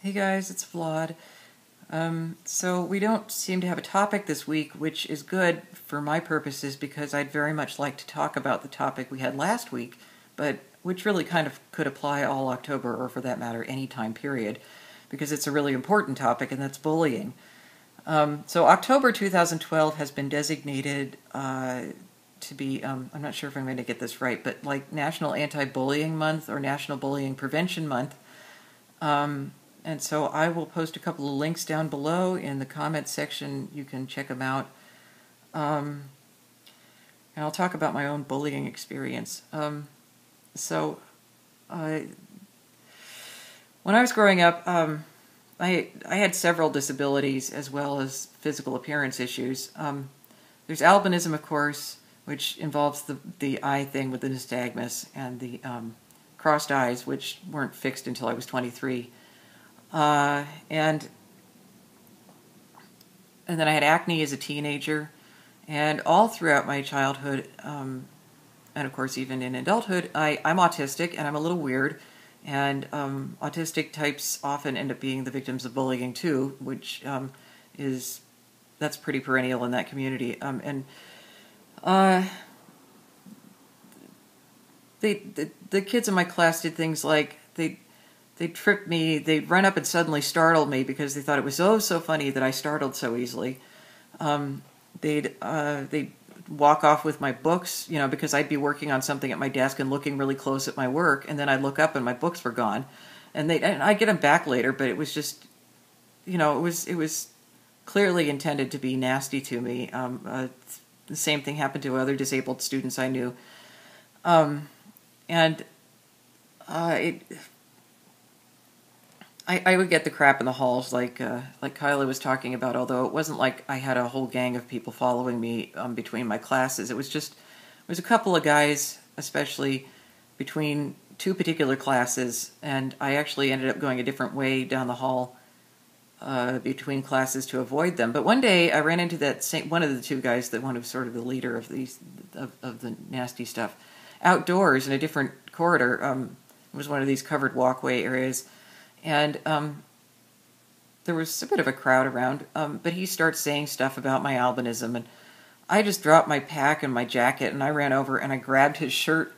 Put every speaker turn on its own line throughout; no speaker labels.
Hey guys, it's Vlad. So we don't seem to have a topic this week, which is good for my purposes because I'd very much like to talk about the topic we had last week, but which really kind of could apply all October, or for that matter, any time period, because it's a really important topic, and that's bullying. So October 2012 has been designated to be, I'm not sure if I'm going to get this right, but like National Anti-Bullying Month or National Bullying Prevention Month. And so I will post a couple of links down below in the comments section. You can check them out. And I'll talk about my own bullying experience. When I was growing up, I had several disabilities as well as physical appearance issues. There's albinism, of course, which involves the eye thing with the nystagmus and the crossed eyes, which weren't fixed until I was 23. And then I had acne as a teenager, and all throughout my childhood, and of course even in adulthood, I'm autistic and I'm a little weird, and autistic types often end up being the victims of bullying too, which that's pretty perennial in that community. The kids in my class did things like they'd trip me, they'd run up and suddenly startle me because they thought it was so funny that I startled so easily. They'd walk off with my books, because I'd be working on something at my desk and looking really close at my work, and then I'd look up and my books were gone. And I'd get them back later, but it was just, it was clearly intended to be nasty to me. The same thing happened to other disabled students I knew. I would get the crap in the halls, like Kyla was talking about, although it wasn't like I had a whole gang of people following me between my classes. It was a couple of guys, especially between two particular classes, and I actually ended up going a different way down the hall between classes to avoid them. But one day I ran into one of the two guys, one who was sort of the leader of of the nasty stuff, outdoors in a different corridor. It was one of these covered walkway areas. And there was a bit of a crowd around, but he starts saying stuff about my albinism, and I just dropped my pack and my jacket, and I ran over and I grabbed his shirt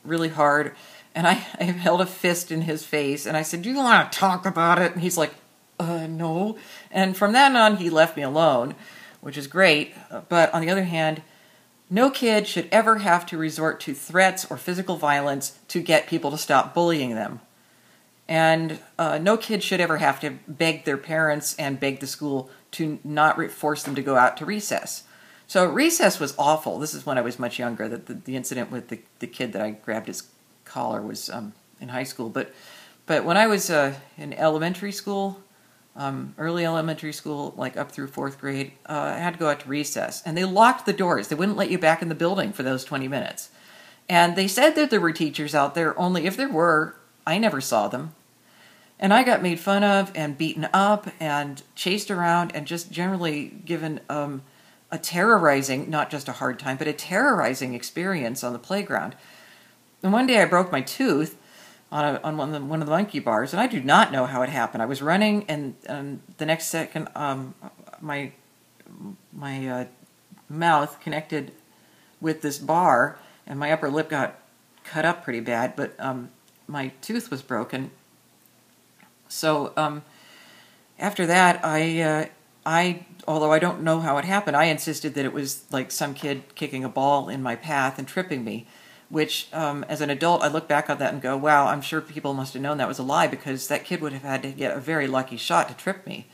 really hard, and I held a fist in his face, and I said, "Do you want to talk about it?" And he's like, "No." And from then on, he left me alone, which is great. But on the other hand, no kid should ever have to resort to threats or physical violence to get people to stop bullying them. And no kid should ever have to beg their parents and beg the school to not force them to go out to recess. So recess was awful. This is when I was much younger. The incident with the kid that I grabbed his collar was in high school. But when I was in elementary school, early elementary school, like up through 4th grade, I had to go out to recess. And they locked the doors. They wouldn't let you back in the building for those 20 minutes. And they said that there were teachers out there, only if there were, I never saw them. And I got made fun of and beaten up and chased around and just generally given a terrorizing, not just a hard time, but a terrorizing experience on the playground. And one day I broke my tooth on one of the monkey bars, and I do not know how it happened. I was running, and the next second my mouth connected with this bar, and my upper lip got cut up pretty bad, but my tooth was broken. So after that, although I don't know how it happened, I insisted that it was like some kid kicking a ball in my path and tripping me, which as an adult, I look back on that and go, wow, I'm sure people must have known that was a lie, because that kid would have had to get a very lucky shot to trip me.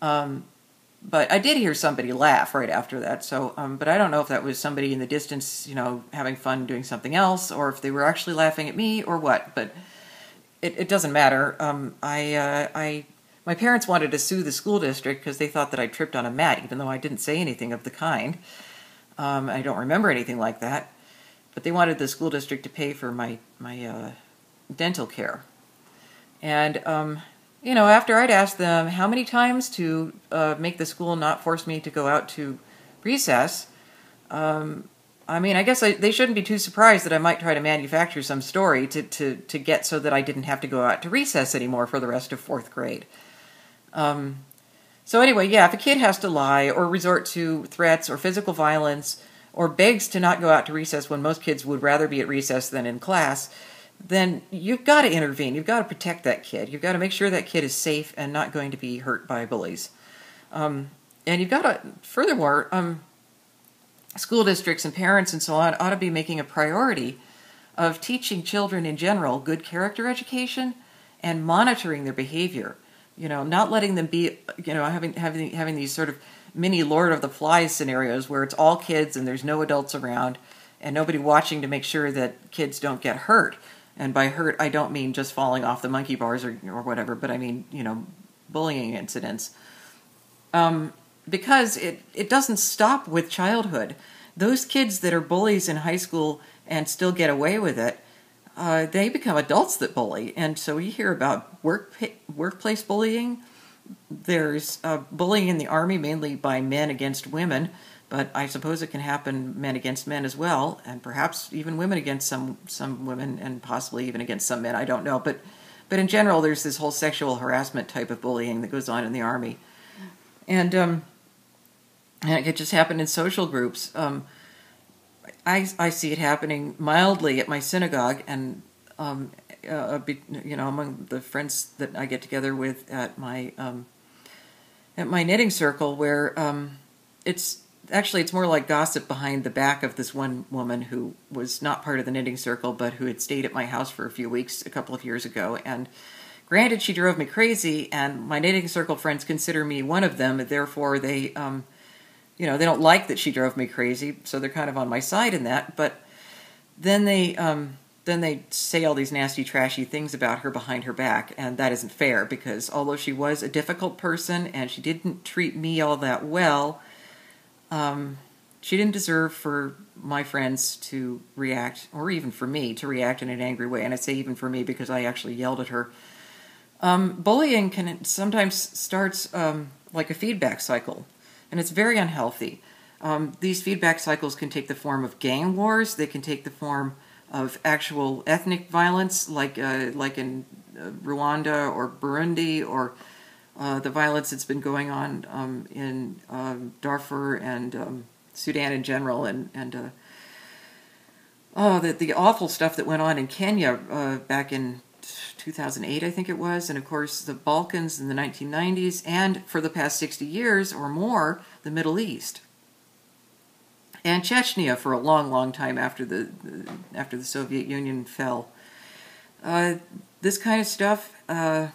But I did hear somebody laugh right after that. So, but I don't know if that was somebody in the distance, having fun doing something else, or if they were actually laughing at me or what. But it doesn't matter. My parents wanted to sue the school district because they thought that I tripped on a mat, even though I didn't say anything of the kind. I don't remember anything like that. But they wanted the school district to pay for my dental care. And after I'd asked them how many times to make the school not force me to go out to recess, I mean, I guess they shouldn't be too surprised that I might try to manufacture some story to get so that I didn't have to go out to recess anymore for the rest of 4th grade. So anyway, yeah, if a kid has to lie or resort to threats or physical violence or begs to not go out to recess when most kids would rather be at recess than in class, then you've got to intervene. You've got to protect that kid. You've got to make sure that kid is safe and not going to be hurt by bullies. And you've got to, furthermore, school districts and parents and so on ought to be making a priority of teaching children in general good character education and monitoring their behavior. You know, not letting them be, you know, having these sort of mini Lord of the Flies scenarios where it's all kids and there's no adults around and nobody watching to make sure that kids don't get hurt. And by hurt, I don't mean just falling off the monkey bars or whatever, but I mean, you know, bullying incidents. Because it doesn't stop with childhood. Those kids that are bullies in high school and still get away with it, they become adults that bully. And so you hear about workplace bullying. There's bullying in the Army, mainly by men against women, but I suppose it can happen men against men as well, and perhaps even women against some women, and possibly even against some men. I don't know. But in general, there's this whole sexual harassment type of bullying that goes on in the Army. And it just happened in social groups. I see it happening mildly at my synagogue, and you know, among the friends that I get together with at my knitting circle, where it's more like gossip behind the back of this one woman who was not part of the knitting circle, but who had stayed at my house for a few weeks a couple of years ago. And granted, she drove me crazy, and my knitting circle friends consider me one of them. Therefore, they you know, they don't like that she drove me crazy, so they're kind of on my side in that. But then they say all these nasty, trashy things about her behind her back, and that isn't fair, because although she was a difficult person and she didn't treat me all that well, she didn't deserve for my friends to react, or even for me to react in an angry way. And I say even for me because I actually yelled at her. Bullying can sometimes starts like a feedback cycle. And it's very unhealthy. These feedback cycles can take the form of gang wars. They can take the form of actual ethnic violence, like in Rwanda or Burundi, or the violence that's been going on in Darfur and Sudan in general, and the awful stuff that went on in Kenya back in 2008, I think it was, and of course the Balkans in the 1990s, and for the past 60 years or more, the Middle East. And Chechnya for a long, long time after the Soviet Union fell. This kind of stuff, in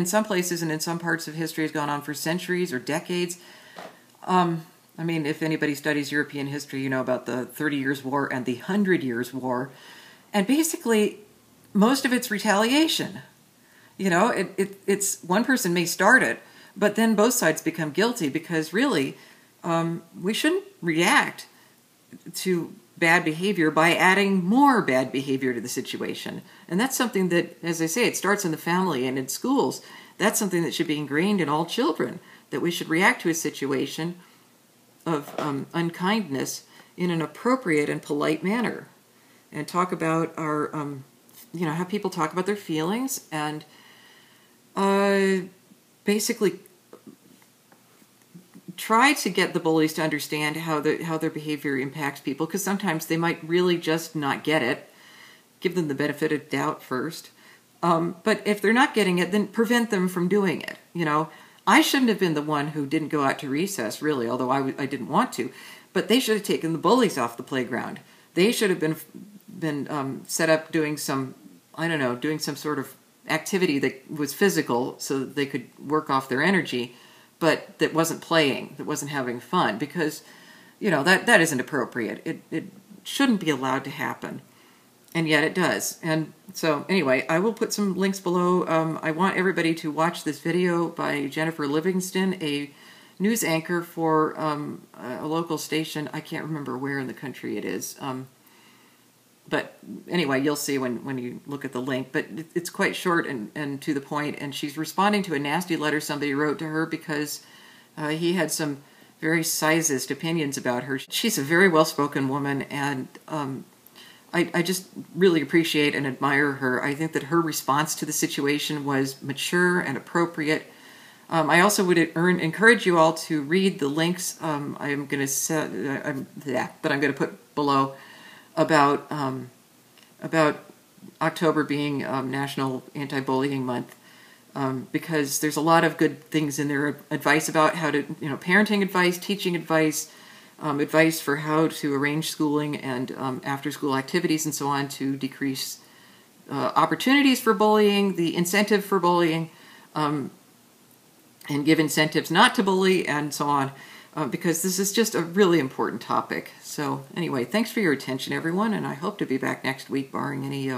some places and in some parts of history, has gone on for centuries or decades. I mean, if anybody studies European history, you know about the 30 Years' War and the 100 Years' War. And basically, most of it's retaliation. You know, it's one person may start it, but then both sides become guilty, because really, we shouldn't react to bad behavior by adding more bad behavior to the situation. And that's something that, as I say, it starts in the family and in schools. That's something that should be ingrained in all children, that we should react to a situation of unkindness in an appropriate and polite manner, and talk about our, you know, have people talk about their feelings, and basically try to get the bullies to understand how their behavior impacts people, because sometimes they might really just not get it. Give them the benefit of doubt first. But if they're not getting it, then prevent them from doing it. You know, I shouldn't have been the one who didn't go out to recess, really, although I didn't want to. But they should have taken the bullies off the playground. They should have been set up doing some, I don't know, doing some sort of activity that was physical so that they could work off their energy, but that wasn't playing, that wasn't having fun, because, you know, that isn't appropriate. It shouldn't be allowed to happen, and yet it does. And so anyway, I will put some links below. I want everybody to watch this video by Jennifer Livingston, a news anchor for a local station. I can't remember where in the country it is. But anyway, you'll see when you look at the link. But it's quite short and to the point, and she's responding to a nasty letter somebody wrote to her because he had some very sizest opinions about her. She's a very well-spoken woman, and I just really appreciate and admire her. I think that her response to the situation was mature and appropriate. I also would encourage you all to read the links I'm going to put below about October being National Anti-Bullying Month, because there's a lot of good things in there. Advice about how to, parenting advice, teaching advice, advice for how to arrange schooling and after-school activities and so on to decrease opportunities for bullying, the incentive for bullying, and give incentives not to bully, and so on, because this is just a really important topic. So anyway, thanks for your attention, everyone, and I hope to be back next week, barring any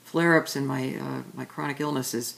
flare-ups in my chronic illnesses.